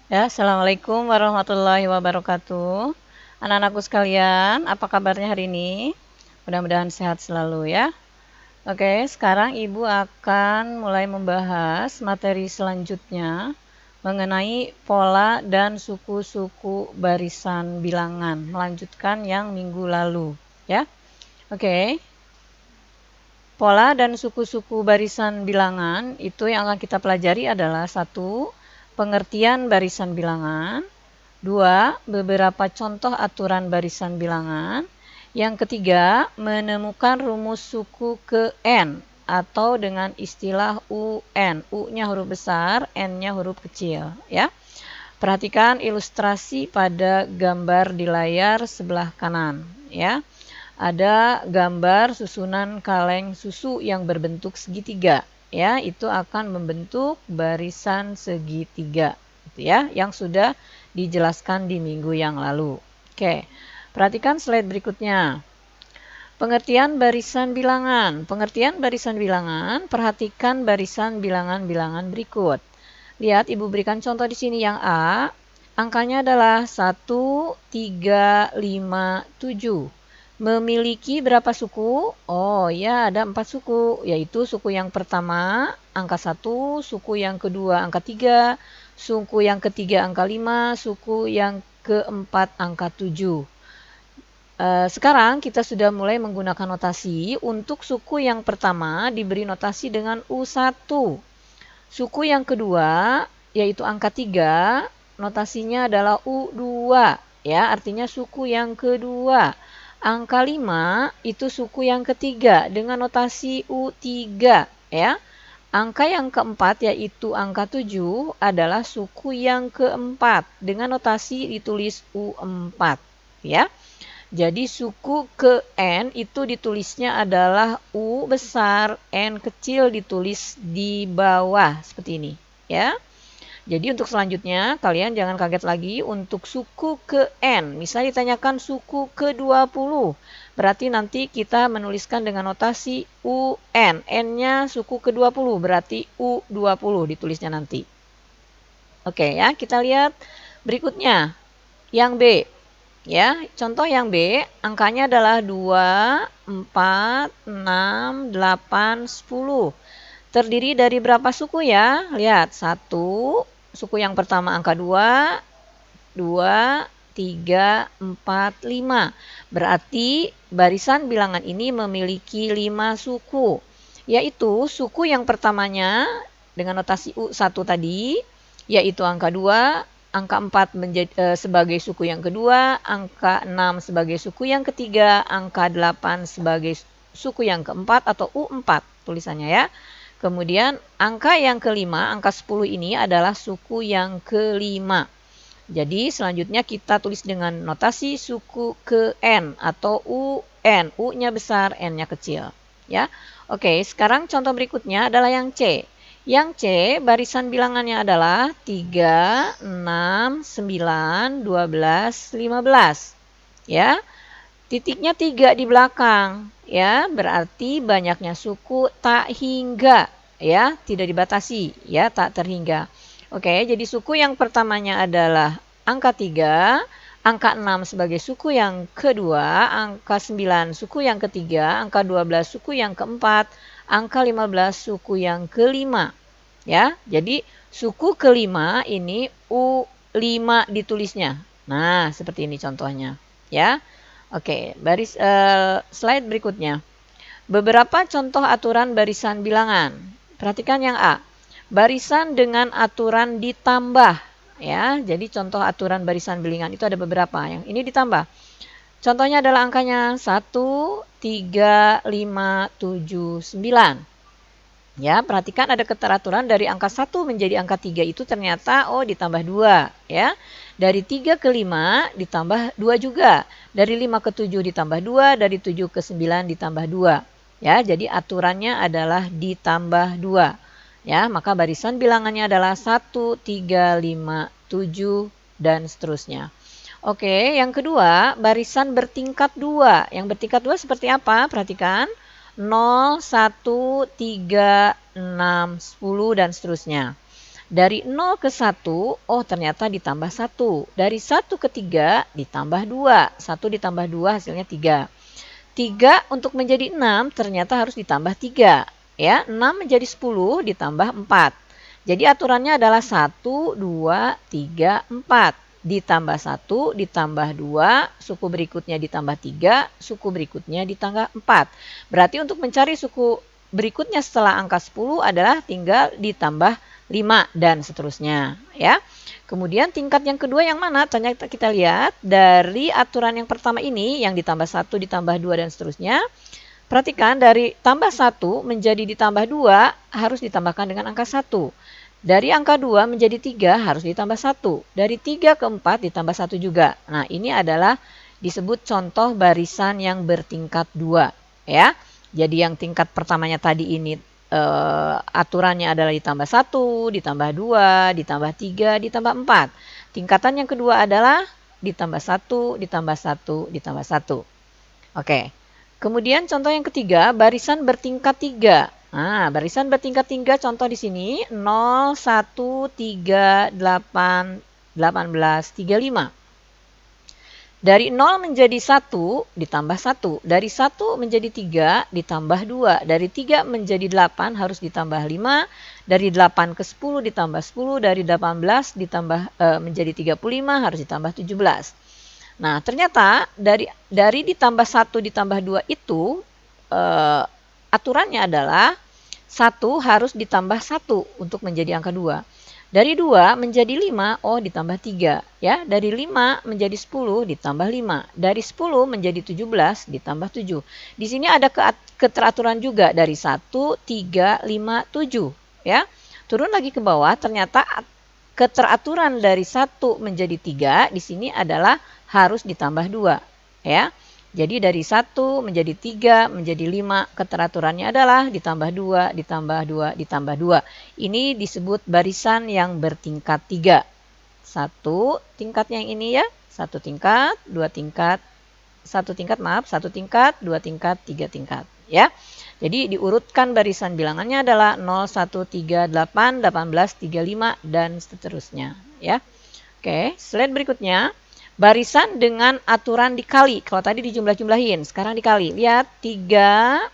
Ya, Assalamualaikum warahmatullahi wabarakatuh. Anak-anakku sekalian, apa kabarnya hari ini? Mudah-mudahan sehat selalu ya. Oke, sekarang Ibu akan mulai membahas materi selanjutnya mengenai pola dan suku-suku barisan bilangan, melanjutkan yang minggu lalu ya. Oke. Pola dan suku-suku barisan bilangan itu yang akan kita pelajari adalah satu, pengertian barisan bilangan. Dua, beberapa contoh aturan barisan bilangan. Yang ketiga, menemukan rumus suku ke N atau dengan istilah UN. U-nya huruf besar, N-nya huruf kecil ya. Perhatikan ilustrasi pada gambar di layar sebelah kanan ya. Ada gambar susunan kaleng susu yang berbentuk segitiga ya, itu akan membentuk barisan segitiga gitu ya, yang sudah dijelaskan di minggu yang lalu. Oke, perhatikan slide berikutnya. Pengertian barisan bilangan. Pengertian barisan bilangan, perhatikan barisan bilangan-bilangan berikut. Lihat, Ibu berikan contoh di sini yang A. Angkanya adalah 1, 3, 5, 7. Memiliki berapa suku? Oh ya, ada 4 suku, yaitu suku yang pertama angka 1, suku yang kedua angka 3, suku yang ketiga angka 5, suku yang keempat angka 7. Sekarang kita sudah mulai menggunakan notasi. Untuk suku yang pertama diberi notasi dengan U1. Suku yang kedua yaitu angka 3, notasinya adalah U2 ya, artinya suku yang kedua. Angka 5 itu suku yang ketiga dengan notasi U3 ya. Angka yang keempat yaitu angka 7 adalah suku yang keempat dengan notasi ditulis U4 ya. Jadi suku ke N itu ditulisnya adalah U besar, N kecil ditulis di bawah seperti ini ya. Jadi untuk selanjutnya kalian jangan kaget lagi untuk suku ke N. Misalnya ditanyakan suku ke-20. Berarti nanti kita menuliskan dengan notasi UN. N-nya suku ke-20 berarti U20 ditulisnya nanti. Oke ya, kita lihat berikutnya. Yang B. Ya, contoh yang B, angkanya adalah 2, 4, 6, 8, 10. Terdiri dari berapa suku ya? Lihat, 1, suku yang pertama angka 2, 2, 3, 4, 5. Berarti barisan bilangan ini memiliki 5 suku. Yaitu suku yang pertamanya dengan notasi U1 tadi, yaitu angka 2, angka 4 sebagai suku yang kedua, angka 6 sebagai suku yang ketiga, angka 8 sebagai suku yang keempat atau U4 tulisannya ya. Kemudian angka yang kelima, angka 10 ini adalah suku yang kelima. Jadi selanjutnya kita tulis dengan notasi suku ke N atau UN. U-nya besar, N-nya kecil ya. Oke, sekarang contoh berikutnya adalah yang C. Yang C, barisan bilangannya adalah 3, 6, 9, 12, 15. Ya, titiknya 3 di belakang. Ya, berarti banyaknya suku tak hingga. Ya, tidak dibatasi. Ya, tak terhingga. Oke, jadi suku yang pertamanya adalah angka 3, angka 6 sebagai suku yang kedua, angka 9 suku yang ketiga, angka 12 suku yang keempat, angka 15 suku yang kelima ya. Jadi suku kelima ini U5 ditulisnya. Nah, seperti ini contohnya ya. Oke, slide berikutnya. Beberapa contoh aturan barisan bilangan. Perhatikan yang A. Barisan dengan aturan ditambah ya. Jadi contoh aturan barisan bilangan itu ada beberapa. Yang ini ditambah. Contohnya adalah angkanya 1, 3, 5, 7, 9. Ya, perhatikan ada keteraturan dari angka 1 menjadi angka 3 itu ternyata ditambah 2 ya. Dari 3 ke 5 ditambah 2 juga. Dari 5 ke 7 ditambah 2, dari 7 ke 9 ditambah 2. Ya, jadi aturannya adalah ditambah 2. Ya, maka barisan bilangannya adalah 1, 3, 5, 7 dan seterusnya. Oke, yang kedua, barisan bertingkat 2. Yang bertingkat 2 seperti apa? Perhatikan. 0, 1, 3, 6, 10 dan seterusnya. Dari 0 ke 1, oh ternyata ditambah 1. Dari 1 ke 3 ditambah 2. 1 ditambah 2 hasilnya 3. 3 untuk menjadi 6 ternyata harus ditambah 3. Ya, 6 menjadi 10 ditambah 4. Jadi aturannya adalah 1, 2, 3, 4. Ditambah 1, ditambah 2, suku berikutnya ditambah 3, suku berikutnya ditambah 4. Berarti untuk mencari suku berikutnya setelah angka 10 adalah tinggal ditambah 5 dan seterusnya, ya. Kemudian tingkat yang kedua yang mana? Ternyata kita lihat dari aturan yang pertama ini yang ditambah 1 ditambah 2 dan seterusnya. Perhatikan dari tambah 1 menjadi ditambah 2 harus ditambahkan dengan angka 1. Dari angka 2 menjadi 3 harus ditambah 1. Dari 3 ke 4 ditambah 1 juga. Nah, ini adalah disebut contoh barisan yang bertingkat 2, ya. Jadi yang tingkat pertamanya tadi ini aturannya adalah ditambah 1, ditambah 2, ditambah 3, ditambah 4. Tingkatan yang kedua adalah ditambah 1, ditambah 1, ditambah 1. Oke. Kemudian contoh yang ketiga, barisan bertingkat 3. Nah, barisan bertingkat 3 contoh di sini 0, 1, 3, 8, 18, 35. Dari 0 menjadi 1 ditambah 1. Dari 1 menjadi 3 ditambah 2. Dari 3 menjadi 8 harus ditambah 5. Dari 8 ke 10 ditambah 10. Dari 18 ditambah menjadi 35 harus ditambah 17. Nah, ternyata dari ditambah 1 ditambah 2 itu aturannya adalah 1 harus ditambah 1 untuk menjadi angka 2. Dari 2 menjadi 5, oh ditambah 3. Ya, dari 5 menjadi 10 ditambah 5. Dari 10 menjadi 17 ditambah 7. Di sini ada keteraturan juga dari 1, 3, 5, 7. Ya, turun lagi ke bawah, ternyata keteraturan dari 1 menjadi 3 di sini adalah harus ditambah 2. Ya, jadi dari 1 menjadi 3 menjadi 5, keteraturannya adalah ditambah 2, ditambah 2, ditambah 2. Ini disebut barisan yang bertingkat 3. Satu tingkatnya yang ini ya, 1 tingkat, 2 tingkat, 1 tingkat, maaf, 1 tingkat, 2 tingkat, 3 tingkat. Ya, jadi diurutkan barisan bilangannya adalah 0, 1, 3, 8, 18, 35, dan seterusnya. Ya, oke, slide berikutnya. Barisan dengan aturan dikali. Kalau tadi dijumlah-jumlahin, sekarang dikali. Lihat, 3,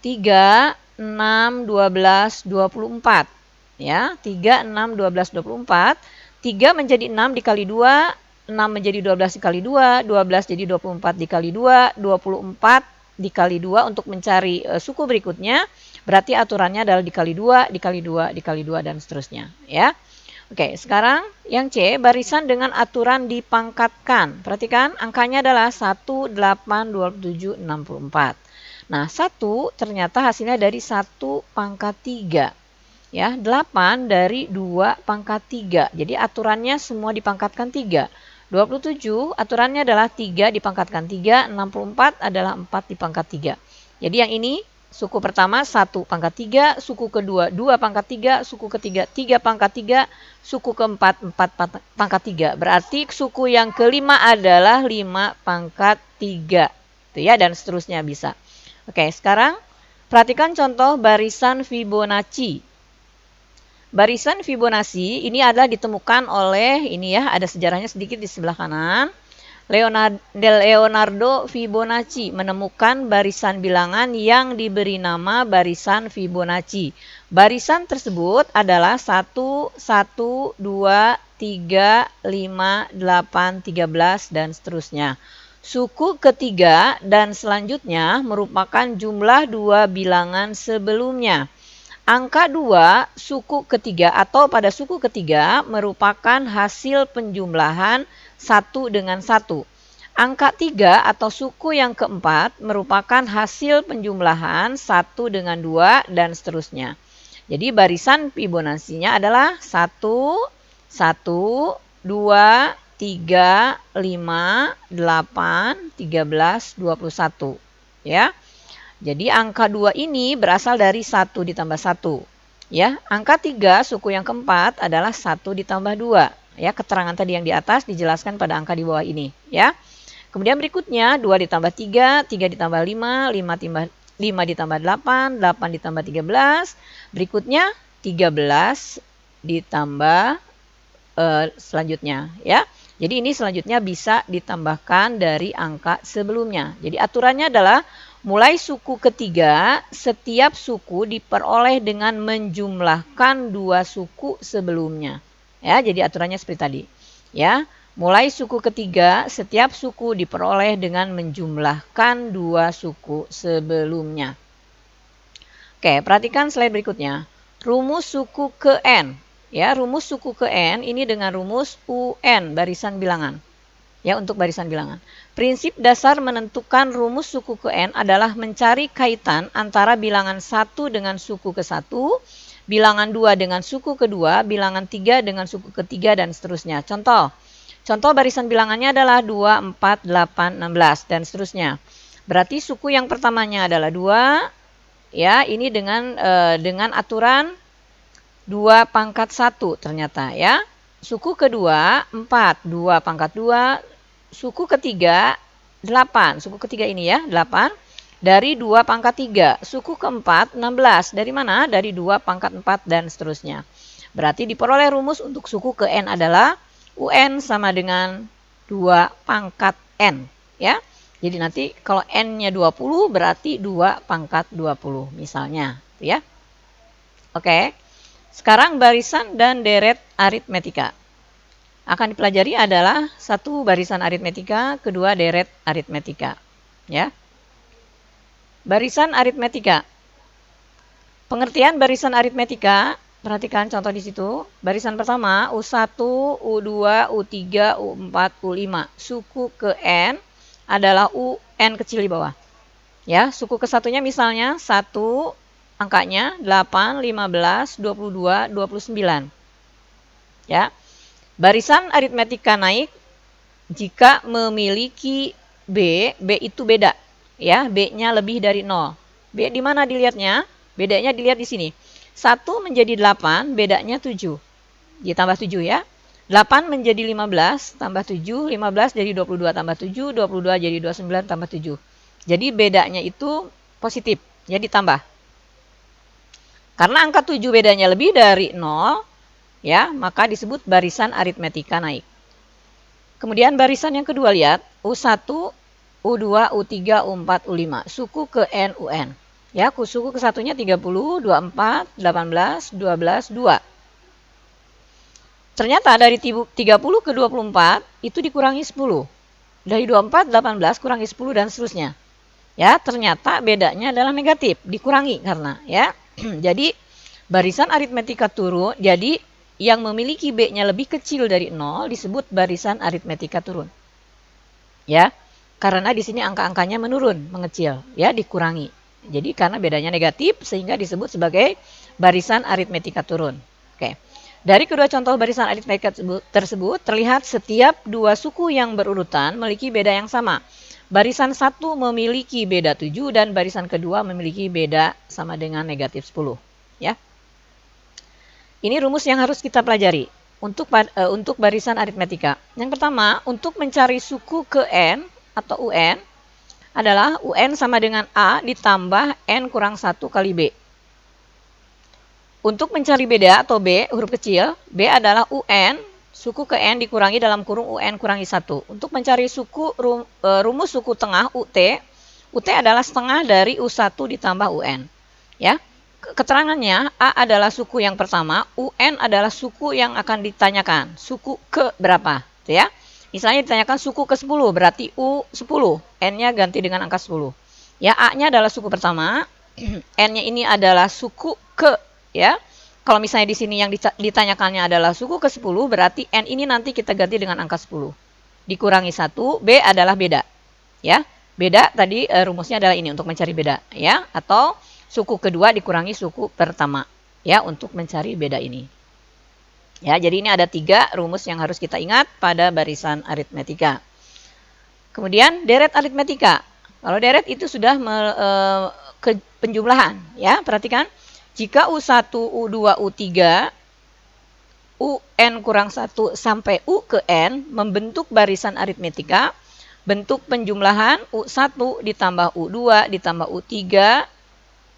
6, 12, 24. Ya, 3, 6, 12, 24. 3 menjadi 6 dikali 2, 6 menjadi 12 dikali 2, 12 jadi 24 dikali 2, 24 dikali 2 untuk mencari suku berikutnya. Berarti aturannya adalah dikali 2, dikali 2, dikali 2, dan seterusnya. Ya. Oke, sekarang yang C, barisan dengan aturan dipangkatkan. Perhatikan, angkanya adalah 1, 8, 27, 64. Nah, 1 ternyata hasilnya dari 1 pangkat 3. Ya, 8 dari 2 pangkat 3. Jadi aturannya semua dipangkatkan 3. 27 aturannya adalah 3 dipangkatkan 3, 64 adalah 4 dipangkat 3. Jadi yang ini suku pertama 1 pangkat 3, suku kedua 2 pangkat 3, suku ketiga 3 pangkat 3, suku keempat 4 pangkat 3. Berarti suku yang kelima adalah 5 pangkat 3. Itu ya, dan seterusnya bisa. Oke, sekarang perhatikan contoh barisan Fibonacci. Barisan Fibonacci ini adalah ditemukan oleh, ini ya, ada sejarahnya sedikit di sebelah kanan. Leonardo Fibonacci menemukan barisan bilangan yang diberi nama barisan Fibonacci. Barisan tersebut adalah 1, 1, 2, 3, 5, 8, 13, dan seterusnya. Suku ketiga dan selanjutnya merupakan jumlah 2 bilangan sebelumnya. Angka 2 suku ketiga atau pada suku ketiga merupakan hasil penjumlahan 1 dengan 1. Angka 3 atau suku yang keempat merupakan hasil penjumlahan 1 dengan 2 dan seterusnya. Jadi barisan Fibonacci-nya adalah 1, 1, 2, 3, 5, 8, 13, 21. Ya. Jadi angka 2 ini berasal dari 1 ditambah 1. Ya, angka 3 suku yang keempat adalah 1 ditambah 2. Ya, keterangan tadi yang di atas dijelaskan pada angka di bawah ini, ya. Kemudian berikutnya 2 ditambah 3, 3 ditambah 5, 5 ditambah 8, 8 ditambah 13. Berikutnya 13 ditambah selanjutnya ya. Jadi ini selanjutnya bisa ditambahkan dari angka sebelumnya. Jadi aturannya adalah mulai suku ketiga, setiap suku diperoleh dengan menjumlahkan dua suku sebelumnya. Ya, jadi aturannya seperti tadi. Ya, mulai suku ketiga, setiap suku diperoleh dengan menjumlahkan dua suku sebelumnya. Oke, perhatikan slide berikutnya. Rumus suku ke N. Ya, rumus suku ke N ini dengan rumus UN, barisan bilangan. Ya, untuk barisan bilangan. Prinsip dasar menentukan rumus suku ke N adalah mencari kaitan antara bilangan 1 dengan suku ke-1, bilangan 2 dengan suku kedua, bilangan 3 dengan suku ketiga, dan seterusnya. Contoh barisan bilangannya adalah 2, 4, 8, 16, dan seterusnya. Berarti suku yang pertamanya adalah 2, ya, ini dengan aturan 2 pangkat 1 ternyata ya. Suku kedua 4, 2 pangkat 2. Suku ketiga 8. Suku ketiga ini ya, 8 dari 2 pangkat 3. Suku keempat 16. Dari mana? Dari 2 pangkat 4 dan seterusnya. Berarti diperoleh rumus untuk suku ke N adalah UN sama dengan 2 pangkat N ya. Jadi nanti kalau N-nya 20 berarti 2 pangkat 20 misalnya ya. Oke. Sekarang barisan dan deret aritmetika. Akan dipelajari adalah satu barisan aritmetika, kedua deret aritmetika. Ya. Barisan aritmetika. Pengertian barisan aritmetika, perhatikan contoh di situ. Barisan pertama U1, U2, U3, U4, U5. Suku ke N adalah UN kecil di bawah. Ya, suku ke-1-nya misalnya 1 angkanya 8, 15, 22, 29. Ya. Barisan aritmetika naik jika memiliki B itu beda. Ya, B-nya lebih dari 0. B di mana dilihatnya? Bedanya dilihat di sini. 1 menjadi 8, bedanya 7. Ditambah 7 ya. 8 menjadi 15, tambah 7, 15 jadi 22 tambah 7, 22 jadi 29 tambah 7. Jadi bedanya itu positif, ya ditambah. Karena angka 7 bedanya lebih dari 0, ya, maka disebut barisan aritmetika naik. Kemudian barisan yang kedua lihat, U1, U2, U3, U4, U5. Suku ke N, UN. Ya, suku ke-1-nya 30, 24, 18, 12, 2. Ternyata dari 30 ke 24 itu dikurangi 10. Dari 24, 18 kurangi 10 dan seterusnya. Ya, ternyata bedanya adalah negatif, dikurangi karena ya. Jadi barisan aritmetika turun, jadi yang memiliki B-nya lebih kecil dari 0 disebut barisan aritmetika turun. Ya, karena di sini angka-angkanya menurun, mengecil, ya dikurangi. Jadi karena bedanya negatif sehingga disebut sebagai barisan aritmetika turun. Oke. Dari kedua contoh barisan aritmetika tersebut terlihat setiap dua suku yang berurutan memiliki beda yang sama. Barisan 1 memiliki beda 7 dan barisan kedua memiliki beda sama dengan negatif 10. Ya. Ini rumus yang harus kita pelajari untuk barisan aritmetika. Yang pertama, untuk mencari suku ke N atau UN adalah UN sama dengan A ditambah N kurang 1 kali B. Untuk mencari beda atau B, huruf kecil, B adalah UN, suku ke N dikurangi dalam kurung UN kurangi 1. Untuk mencari rumus suku tengah UT adalah setengah dari U1 ditambah UN. Ya. Keterangannya, A adalah suku yang pertama, UN adalah suku yang akan ditanyakan. Suku ke berapa? Ya. Misalnya ditanyakan suku ke 10, berarti U10. N-nya ganti dengan angka 10. Ya, A-nya adalah suku pertama, N-nya ini adalah suku ke, ya. Kalau misalnya di sini yang ditanyakannya adalah suku ke 10, berarti N ini nanti kita ganti dengan angka 10. Dikurangi 1, B adalah beda. Ya, beda tadi rumusnya adalah ini untuk mencari beda. Ya, atau suku kedua dikurangi suku pertama. Ya, untuk mencari beda ini. Ya, jadi ini ada 3 rumus yang harus kita ingat pada barisan aritmetika. Kemudian deret aritmetika. Kalau deret itu sudah ke penjumlahan. Ya, perhatikan. Jika U1, U2, U3, UN kurang 1 sampai U ke N membentuk barisan aritmetika, bentuk penjumlahan U1 ditambah U2 ditambah U3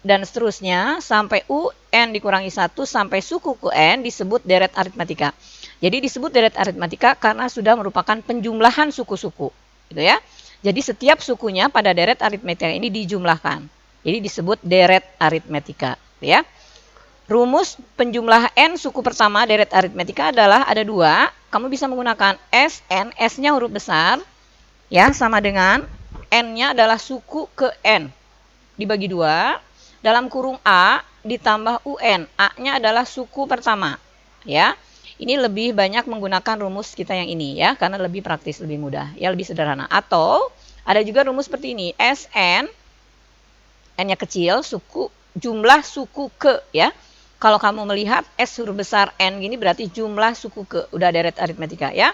dan seterusnya sampai U N dikurangi 1 sampai suku Qn disebut deret aritmatika. Jadi disebut deret aritmatika karena sudah merupakan penjumlahan suku-suku, gitu ya. Jadi setiap sukunya pada deret aritmatika ini dijumlahkan. Jadi disebut deret aritmatika, ya. Rumus penjumlah N suku pertama deret aritmatika adalah ada 2. Kamu bisa menggunakan Sn, S-nya huruf besar, ya, sama dengan N-nya adalah suku ke N. Dibagi 2, dalam kurung A ditambah UN. A-nya adalah suku pertama, ya. Ini lebih banyak menggunakan rumus kita yang ini, ya, karena lebih praktis, lebih mudah, ya, lebih sederhana. Atau ada juga rumus seperti ini, Sn, N-nya kecil, suku, jumlah suku ke, ya. Kalau kamu melihat S huruf besar N gini berarti jumlah suku ke, udah deret aritmatika, ya.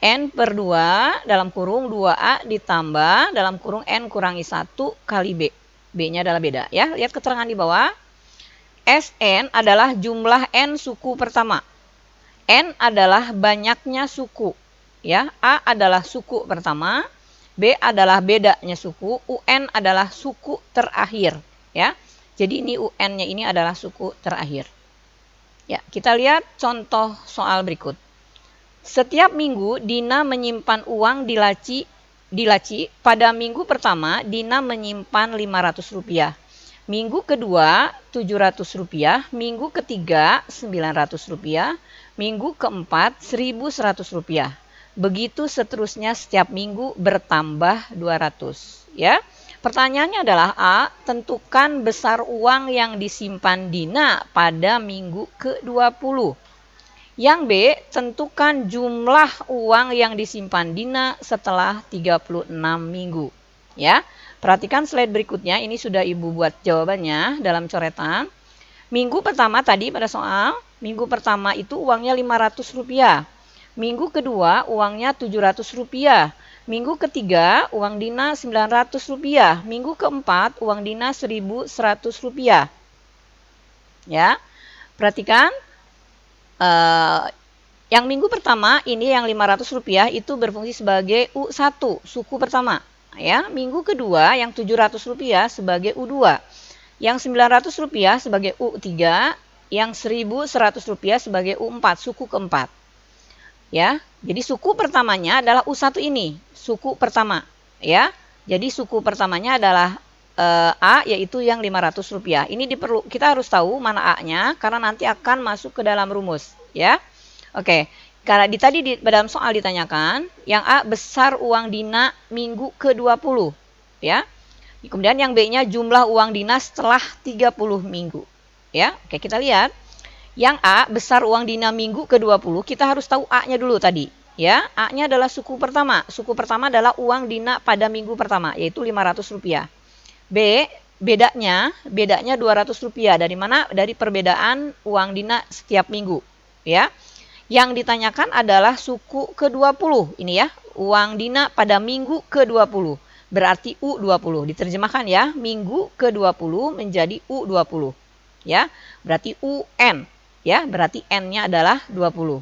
N per 2 dalam kurung 2A ditambah dalam kurung N kurangi 1 kali B. B-nya adalah beda, ya. Lihat keterangan di bawah. Sn adalah jumlah N suku pertama. N adalah banyaknya suku, ya. A adalah suku pertama, B adalah bedanya suku, UN adalah suku terakhir, ya. Jadi ini UN-nya ini adalah suku terakhir. Ya, kita lihat contoh soal berikut. Setiap minggu Dina menyimpan uang di laci. Pada minggu pertama Dina menyimpan Rp500. Minggu kedua Rp700, minggu ketiga Rp900, minggu keempat Rp1.100. Begitu seterusnya setiap minggu bertambah 200, ya. Pertanyaannya adalah A, tentukan besar uang yang disimpan Dina pada minggu ke-20. Yang B, tentukan jumlah uang yang disimpan Dina setelah 36 minggu. Ya, perhatikan slide berikutnya, ini sudah Ibu buat jawabannya dalam coretan. Minggu pertama tadi pada soal, minggu pertama itu uangnya Rp500. Minggu kedua uangnya Rp700. Minggu ketiga uang Dina Rp900. Minggu keempat uang Dina Rp1.100. Ya, perhatikan. Yang minggu pertama ini yang Rp500 itu berfungsi sebagai U1, suku pertama. Ya, minggu kedua yang Rp700 sebagai U2. Yang Rp900 sebagai U3, yang Rp1.100 sebagai U4, suku keempat. Ya, jadi suku pertamanya adalah U1 ini, suku pertama, ya. Jadi suku pertamanya adalah A, yaitu yang Rp500. Ini kita harus tahu mana A-nya karena nanti akan masuk ke dalam rumus, ya. Oke, karena tadi dalam soal ditanyakan yang A besar uang Dina minggu ke-20, ya. Kemudian yang B-nya jumlah uang Dina setelah 30 minggu, ya. Oke, kita lihat. Yang A besar uang Dina minggu ke-20, kita harus tahu A-nya dulu tadi, ya. A-nya adalah suku pertama. Suku pertama adalah uang Dina pada minggu pertama, yaitu Rp500. B, bedanya Rp200. Dari mana? Dari perbedaan uang Dina setiap minggu, ya. Yang ditanyakan adalah suku ke-20. Ini ya, uang Dina pada minggu ke-20. Berarti U20. Diterjemahkan ya, minggu ke-20 menjadi U20. Ya, berarti UN. Ya, berarti N-nya adalah 20.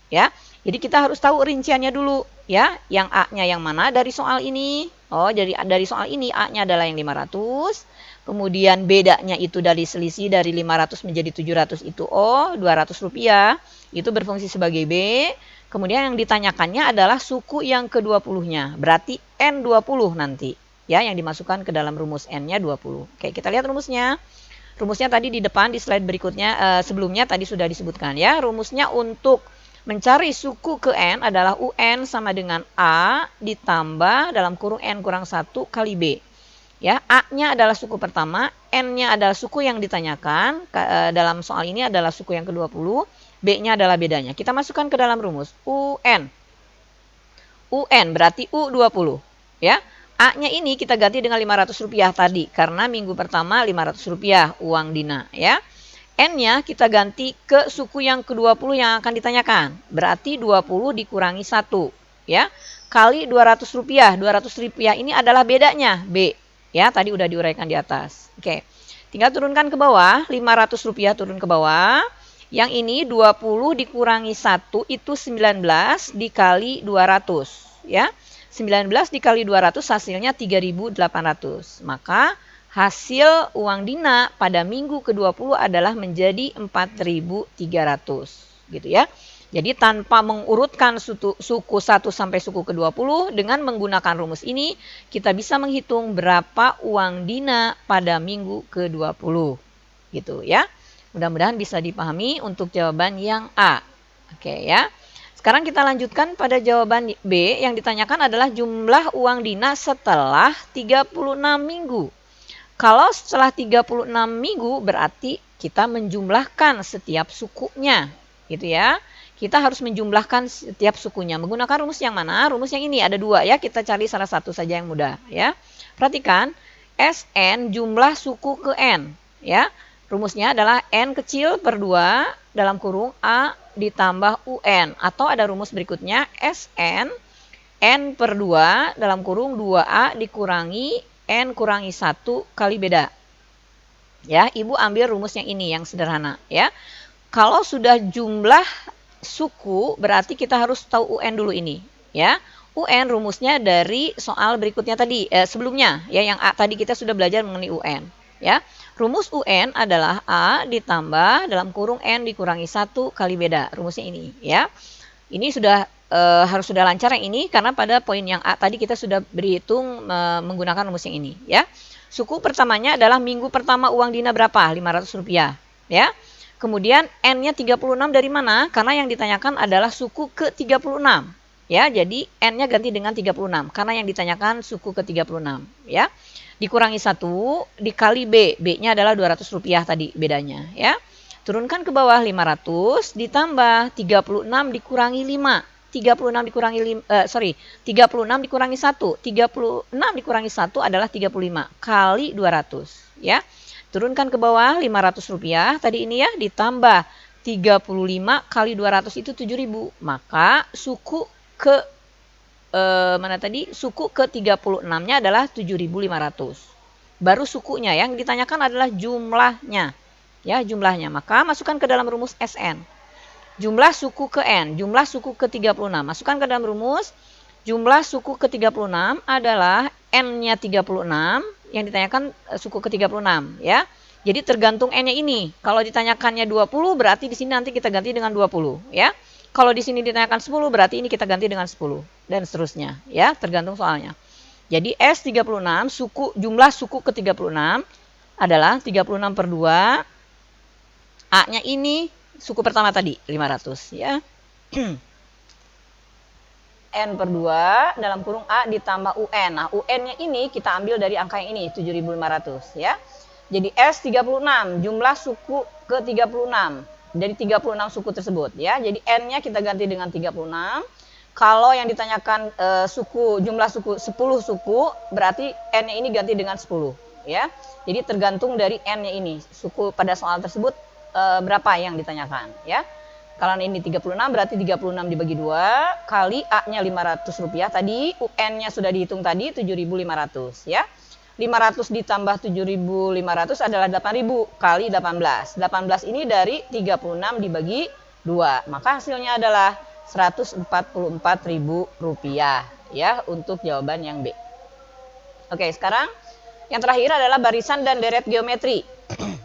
Ya, jadi kita harus tahu rinciannya dulu. Ya, yang A-nya yang mana dari soal ini? Oh, jadi dari soal ini A-nya adalah yang 500. Kemudian bedanya itu dari selisih dari 500 menjadi 700 itu Rp200. Itu berfungsi sebagai B. Kemudian yang ditanyakannya adalah suku yang ke-20-nya. Berarti N20 nanti. Ya, yang dimasukkan ke dalam rumus N-nya 20. Oke, kita lihat rumusnya. Rumusnya tadi di depan di slide berikutnya, sebelumnya tadi sudah disebutkan ya. Rumusnya untuk mencari suku ke N adalah UN sama dengan A ditambah dalam kurung N kurang 1 kali B. Ya, A-nya adalah suku pertama, N-nya adalah suku yang ditanyakan, dalam soal ini adalah suku yang ke-20, B-nya adalah bedanya. Kita masukkan ke dalam rumus, UN. UN berarti U20, ya. A-nya ini kita ganti dengan Rp500 tadi, karena minggu pertama Rp500 uang Dina, ya. N-nya kita ganti ke suku yang ke-20 yang akan ditanyakan. Berarti 20 dikurangi 1, ya. Kali Rp200. Rp200 ini adalah bedanya, B. Ya, tadi udah diuraikan di atas. Oke. Tinggal turunkan ke bawah, Rp500 turun ke bawah. Yang ini 20 dikurangi 1 itu 19 dikali 200, ya. 19 dikali 200 hasilnya 3.800. Maka hasil uang Dina pada minggu ke-20 adalah menjadi 4.300 gitu ya. Jadi tanpa mengurutkan suku 1 sampai suku ke-20, dengan menggunakan rumus ini kita bisa menghitung berapa uang Dina pada minggu ke-20 gitu ya. Mudah-mudahan bisa dipahami untuk jawaban yang A. Oke ya. Sekarang kita lanjutkan pada jawaban B. Yang ditanyakan adalah jumlah uang Dina setelah 36 minggu. Kalau setelah 36 minggu berarti kita menjumlahkan setiap sukunya, gitu ya. Kita harus menjumlahkan setiap sukunya. Menggunakan rumus yang mana? Rumus yang ini ada dua ya. Kita cari salah satu saja yang mudah ya. Perhatikan SN jumlah suku ke N ya. Rumusnya adalah N kecil per 2 dalam kurung A ditambah UN. Atau ada rumus berikutnya SN N per 2 dalam kurung 2A dikurangi N kurangi 1 kali beda. Ya, Ibu ambil rumus yang ini yang sederhana ya. Kalau sudah jumlah suku berarti kita harus tahu UN dulu ini ya. UN rumusnya dari soal berikutnya tadi sebelumnya ya, yang A tadi kita sudah belajar mengenai UN ya. Rumus UN adalah A ditambah dalam kurung N dikurangi 1 kali beda. Rumusnya ini ya. Ini sudah harus sudah lancar yang ini karena pada poin yang A tadi kita sudah berhitung menggunakan rumus yang ini ya. Suku pertamanya adalah minggu pertama uang Dina berapa? Rp500 ya. Kemudian N-nya 36 dari mana? Karena yang ditanyakan adalah suku ke-36 ya. Jadi N-nya ganti dengan 36 karena yang ditanyakan suku ke-36 ya. Dikurangi 1 dikali B. B-nya adalah Rp200 tadi bedanya ya. Turunkan ke bawah 500 ditambah 36 dikurangi 5. 36 dikurangi 36 dikurangi 1. 36 dikurangi 1 adalah 35 kali 200 ya. Turunkan ke bawah Rp500 tadi ini ya, ditambah 35 kali 200 itu 7.000. Maka suku ke mana tadi? Suku ke 36-nya adalah 7.500. Baru sukunya, yang ditanyakan adalah jumlahnya. Ya, jumlahnya. Maka masukkan ke dalam rumus SN. Jumlah suku ke N, jumlah suku ke 36. Masukkan ke dalam rumus, jumlah suku ke 36 adalah N-nya 36, yang ditanyakan suku ke 36 ya. Jadi tergantung N-nya ini. Kalau ditanyakannya 20 berarti di sini nanti kita ganti dengan 20 ya. Kalau di sini ditanyakan 10 berarti ini kita ganti dengan 10 dan seterusnya ya, tergantung soalnya. Jadi S36 jumlah suku ke 36 adalah 36 per 2. A-nya ini suku pertama tadi 500 ya. N per 2 dalam kurung A ditambah UN. Nah, UN-nya ini kita ambil dari angka yang ini 7.500 ya. Jadi S36 jumlah suku ke 36 dari 36 suku tersebut ya. Jadi N-nya kita ganti dengan 36. Kalau yang ditanyakan jumlah suku 10 suku berarti N-nya ini ganti dengan 10 ya. Jadi tergantung dari N-nya ini. Suku pada soal tersebut berapa yang ditanyakan ya. Kalau ini 36 berarti 36 dibagi 2 kali A-nya Rp500 tadi, UN-nya sudah dihitung tadi 7.500 ya. 500 ditambah 7.500 adalah 8.000 kali 18. 18 ini dari 36 dibagi 2. Maka hasilnya adalah Rp144.000 ya untuk jawaban yang B. Oke, sekarang yang terakhir adalah barisan dan deret geometri.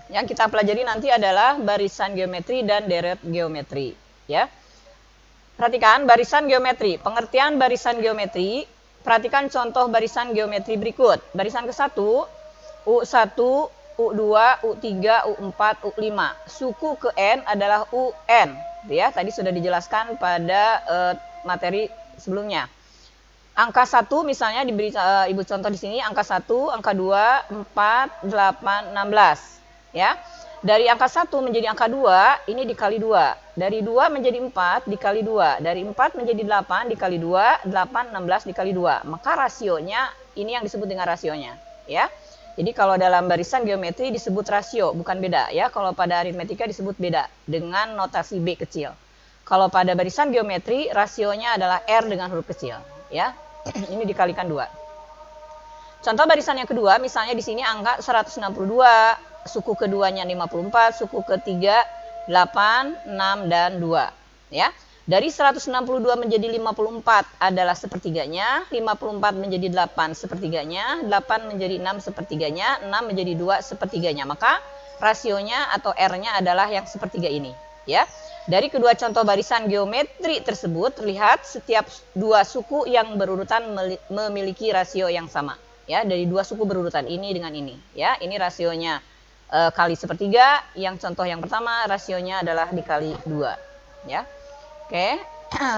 Yang kita pelajari nanti adalah barisan geometri dan deret geometri ya. Perhatikan barisan geometri. Pengertian barisan geometri, perhatikan contoh barisan geometri berikut. Barisan ke-1 U1, U2, U3, U4, U5. Suku ke N adalah UN ya. Tadi sudah dijelaskan pada materi sebelumnya. Angka 1 misalnya diberi Ibu contoh di sini, angka 1, angka 2, 4, 8, 16 ya. Dari angka 1 menjadi angka 2 ini dikali 2. Dari 2 menjadi 4 dikali 2. Dari 4 menjadi 8 dikali 2, 8 16 dikali 2. Maka rasionya ini yang disebut dengan rasionya ya. Jadi kalau dalam barisan geometri disebut rasio, bukan beda ya. Kalau pada aritmetika disebut beda dengan notasi B kecil. Kalau pada barisan geometri rasionya adalah R dengan huruf kecil ya. Ini dikalikan 2. Contoh barisan yang kedua, misalnya di sini angka 162, suku keduanya 54, suku ketiga 8, 6 dan 2 ya. Dari 162 menjadi 54 adalah sepertiganya, 54 menjadi 8 sepertiganya, 8 menjadi 6 sepertiganya, 6 menjadi 2 sepertiganya. Maka rasionya atau R-nya adalah yang sepertiga ini, ya. Dari kedua contoh barisan geometri tersebut terlihat setiap dua suku yang berurutan memiliki rasio yang sama, ya. Dari dua suku berurutan ini dengan ini, ya. Ini rasionya kali sepertiga, yang contoh yang pertama rasionya adalah dikali 2, ya. Oke,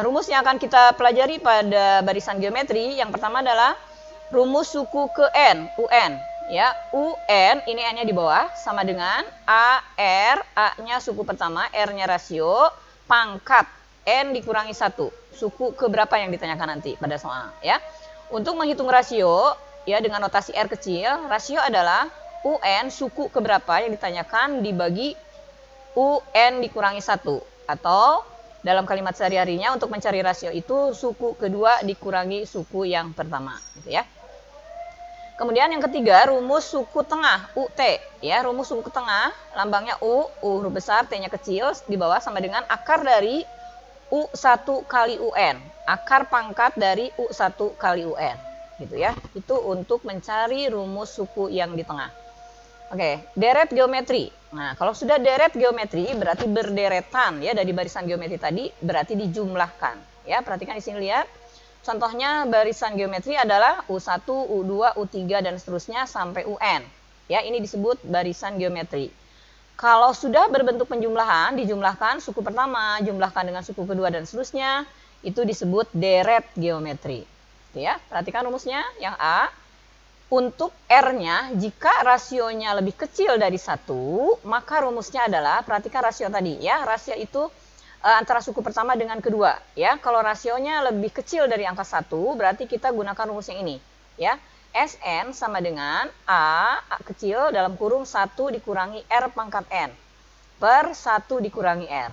rumus yang akan kita pelajari pada barisan geometri yang pertama adalah rumus suku ke n, UN, ya. UN ini n-nya di bawah sama dengan AR, A-nya suku pertama, R-nya rasio, pangkat n dikurangi 1. Suku ke berapa yang ditanyakan nanti pada soal, ya. Untuk menghitung rasio, ya, dengan notasi R kecil, rasio adalah UN suku ke berapa yang ditanyakan dibagi UN dikurangi 1, atau dalam kalimat sehari-harinya untuk mencari rasio itu suku kedua dikurangi suku yang pertama, gitu ya. Kemudian yang ketiga, rumus suku tengah UT, ya. Rumus suku tengah lambangnya U huruf besar, T-nya kecil di bawah sama dengan akar dari U1 kali UN, akar pangkat dari U1 kali UN, gitu ya. Itu untuk mencari rumus suku yang di tengah. Oke, deret geometri. Nah, kalau sudah deret geometri berarti berderetan, ya, dari barisan geometri tadi berarti dijumlahkan, ya. Perhatikan di sini, lihat. Contohnya barisan geometri adalah U1, U2, U3 dan seterusnya sampai UN. Ya, ini disebut barisan geometri. Kalau sudah berbentuk penjumlahan, dijumlahkan suku pertama, jumlahkan dengan suku kedua dan seterusnya, itu disebut deret geometri. Gitu ya. Perhatikan rumusnya yang A. Untuk R-nya, jika rasionya lebih kecil dari 1, maka rumusnya adalah, perhatikan rasio tadi, ya. Rasio itu antara suku pertama dengan kedua, ya. Kalau rasionya lebih kecil dari angka 1, berarti kita gunakan rumus yang ini, ya. Sn sama dengan A kecil dalam kurung 1 dikurangi R pangkat N per 1 dikurangi R.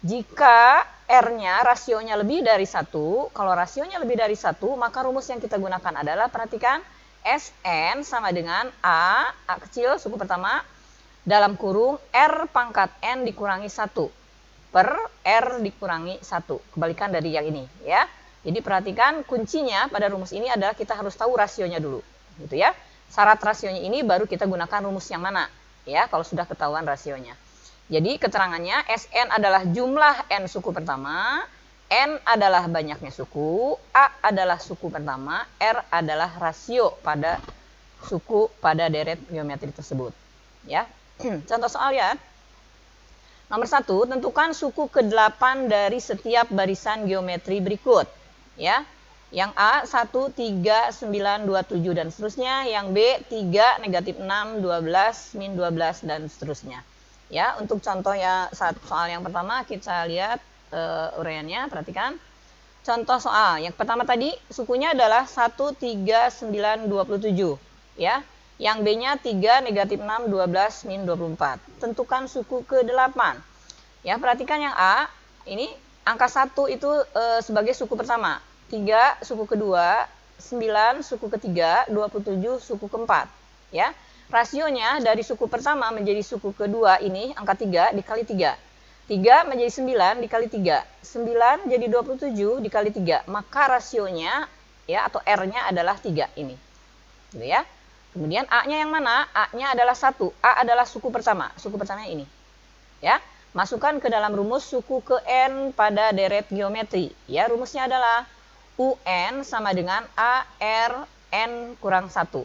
Jika R-nya rasionya lebih dari 1, kalau rasionya lebih dari 1, maka rumus yang kita gunakan adalah, perhatikan, Sn sama dengan A kecil suku pertama dalam kurung R pangkat N dikurangi 1 per R dikurangi 1. Kebalikan dari yang ini, ya. Jadi perhatikan kuncinya pada rumus ini adalah kita harus tahu rasionya dulu, gitu ya. Syarat rasionya ini baru kita gunakan rumus yang mana, ya, kalau sudah ketahuan rasionya. Jadi keterangannya Sn adalah jumlah N suku pertama, N adalah banyaknya suku, A adalah suku pertama, R adalah rasio pada suku pada deret geometri tersebut, ya. Contoh soal, ya. Nomor 1, tentukan suku ke-8 dari setiap barisan geometri berikut, ya. Yang A 1, 3, 9, 27 dan seterusnya, yang B 3, negatif 6, 12, min 12 dan seterusnya. Ya, untuk contoh ya soal yang pertama kita lihat uraiannya, perhatikan. Contoh soal yang pertama tadi sukunya adalah 1, 3, 9, 27, ya. Yang B-nya 3, negatif 6, 12, min 24. Tentukan suku ke-8. Ya, perhatikan yang A, ini angka 1 itu sebagai suku pertama, 3 suku kedua, 9 suku ketiga, 27 suku keempat, ya. Rasionya dari suku pertama menjadi suku kedua ini angka 3 dikali 3. 3 menjadi 9 dikali 3. 9 jadi 27 dikali 3. Maka rasionya, ya, atau R-nya adalah 3 ini. Gitu ya. Kemudian A-nya yang mana? A-nya adalah 1. A adalah suku pertama. Suku pertamanya ini. Ya. Masukkan ke dalam rumus suku ke N pada deret geometri. Ya, rumusnya adalah UN sama dengan AR N kurang 1.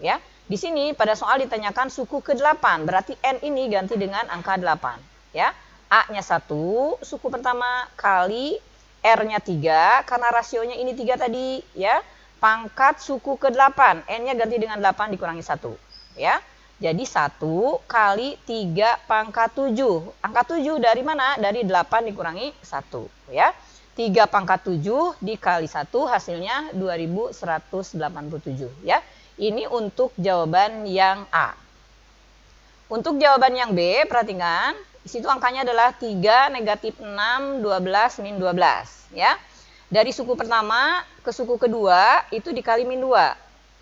Ya. Di sini pada soal ditanyakan suku ke-8. Berarti N ini ganti dengan angka 8. Ya. A-nya 1, suku pertama, kali R-nya 3, karena rasionya ini 3 tadi, ya. Pangkat suku ke-8, N-nya ganti dengan 8 dikurangi 1, ya. Jadi 1 kali 3 pangkat 7. Angka 7 dari mana? Dari 8 dikurangi 1, ya. 3 pangkat 7 dikali 1 hasilnya 2187, ya. Ini untuk jawaban yang A. Untuk jawaban yang B, perhatikan. Di situ angkanya adalah 3, negatif 6, 12, min 12. Ya. Dari suku pertama ke suku kedua itu dikali min 2.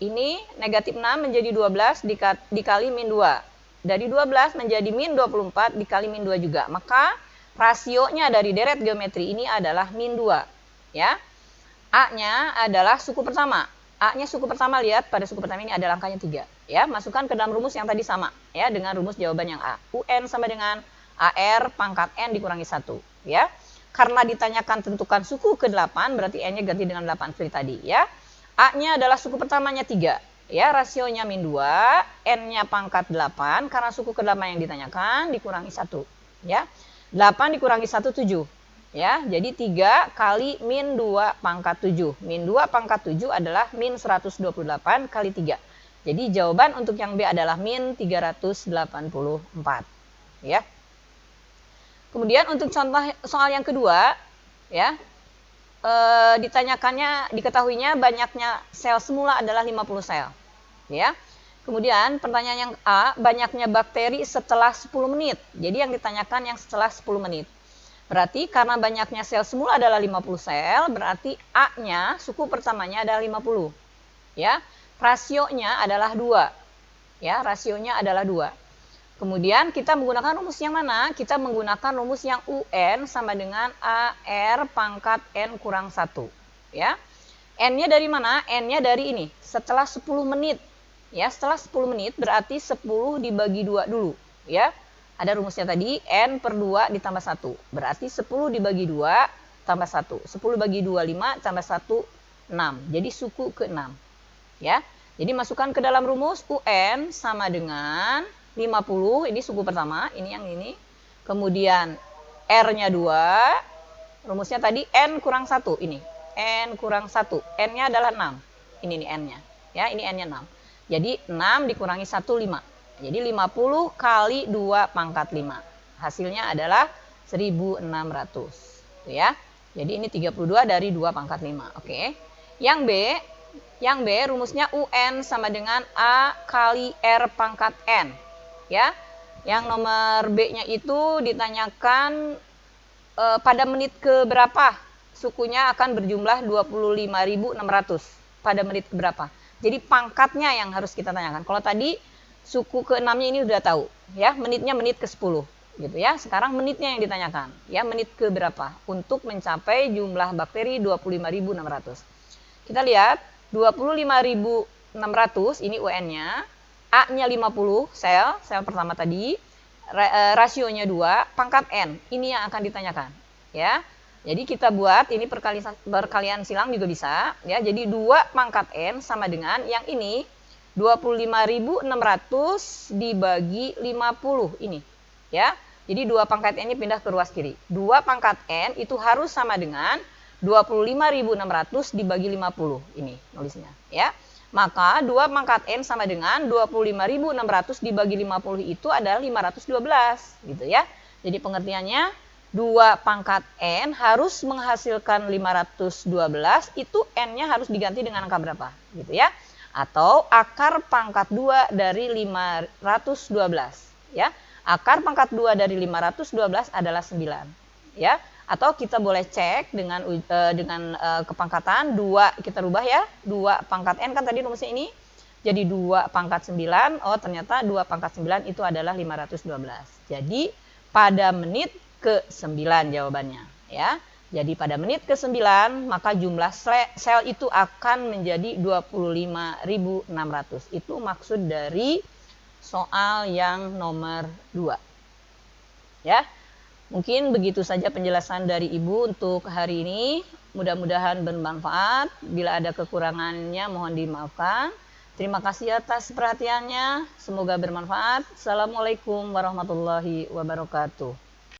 Ini negatif 6 menjadi 12 dikali min 2. Dari 12 menjadi min 24 dikali min 2 juga. Maka Rasionya dari deret geometri ini adalah min 2. Ya. A-nya adalah suku pertama. A-nya suku pertama, lihat pada suku pertama ini ada angkanya 3. Ya, masukkan ke dalam rumus yang tadi sama. Ya, dengan rumus jawaban yang A. UN sama dengan AR pangkat N dikurangi 1. Ya. Karena ditanyakan tentukan suku ke-8, berarti N-nya ganti dengan 8 seperti tadi. Ya. A-nya adalah suku pertamanya 3. Ya, rasionya min 2, N-nya pangkat 8, karena suku ke-8 yang ditanyakan, dikurangi 1. Ya, 8 dikurangi 1, 7. Ya, jadi 3 kali min 2 pangkat 7. Min 2 pangkat 7 adalah min 128 kali 3. Jadi jawaban untuk yang B adalah min 384. Ya. Kemudian untuk contoh soal yang kedua, ya, diketahuinya banyaknya sel semula adalah 50 sel. Ya. Kemudian pertanyaan yang A, banyaknya bakteri setelah 10 menit. Jadi yang ditanyakan yang setelah 10 menit. Berarti karena banyaknya sel semula adalah 50 sel, berarti A-nya suku pertamanya adalah 50. Ya. Rasionya adalah 2. Ya, rasionya adalah 2. Kemudian kita menggunakan rumus yang mana? Kita menggunakan rumus yang UN sama dengan AR pangkat N kurang 1. Ya. N-nya dari mana? N-nya dari ini, setelah 10 menit. Ya, setelah 10 menit berarti 10 dibagi 2 dulu. Ya, ada rumusnya tadi, N per 2 ditambah 1. Berarti 10 dibagi 2 tambah 1. 10 bagi 2, 5, tambah 1, 6. Jadi suku ke-6. Ya, jadi masukkan ke dalam rumus UN sama dengan 50, ini suku pertama, ini yang ini. Kemudian R-nya 2, rumusnya tadi N kurang 1, ini. N kurang 1, N-nya adalah 6. Ini nih N-nya. Ya, ini N-nya 6. Jadi 6 dikurangi 1, 5. Jadi 50 kali 2 pangkat 5. Hasilnya adalah 1600. Ya. Jadi ini 32 dari 2 pangkat 5. Oke. Yang B rumusnya UN sama dengan A kali R pangkat N. Ya. Yang nomor B-nya itu ditanyakan pada menit ke berapa sukunya akan berjumlah 25.600. Pada menit ke berapa? Jadi pangkatnya yang harus kita tanyakan. Kalau tadi suku ke-6-nya ini udah tahu, ya, menitnya menit ke-10 gitu ya. Sekarang menitnya yang ditanyakan. Ya, menit ke berapa untuk mencapai jumlah bakteri 25.600. Kita lihat 25.600 ini UN-nya, A-nya 50 sel pertama tadi, rasionya 2, pangkat N. Ini yang akan ditanyakan, ya. Jadi kita buat ini perkalian silang juga bisa, ya. Jadi 2 pangkat N sama dengan yang ini 25.600 dibagi 50 ini, ya. Jadi 2 pangkat N ini pindah ke ruas kiri. 2 pangkat N itu harus sama dengan 25.600 dibagi 50 ini nulisnya, ya. Maka 2 pangkat N sama dengan 25.600 dibagi 50 itu adalah 512 gitu ya. Jadi pengertiannya 2 pangkat N harus menghasilkan 512, itu N-nya harus diganti dengan angka berapa gitu ya. Atau akar pangkat 2 dari 512 ya. Akar pangkat 2 dari 512 adalah 9 ya. Atau kita boleh cek dengan kepangkatan 2 kita rubah ya. 2 pangkat N kan tadi rumusnya ini. Jadi 2 pangkat 9, oh ternyata 2 pangkat 9 itu adalah 512. Jadi pada menit ke-9 jawabannya ya. Jadi pada menit ke-9 maka jumlah sel itu akan menjadi 25.600. Itu maksud dari soal yang nomor 2. Ya. Mungkin begitu saja penjelasan dari Ibu untuk hari ini. Mudah-mudahan bermanfaat. Bila ada kekurangannya mohon dimaafkan. Terima kasih atas perhatiannya. Semoga bermanfaat. Assalamualaikum warahmatullahi wabarakatuh.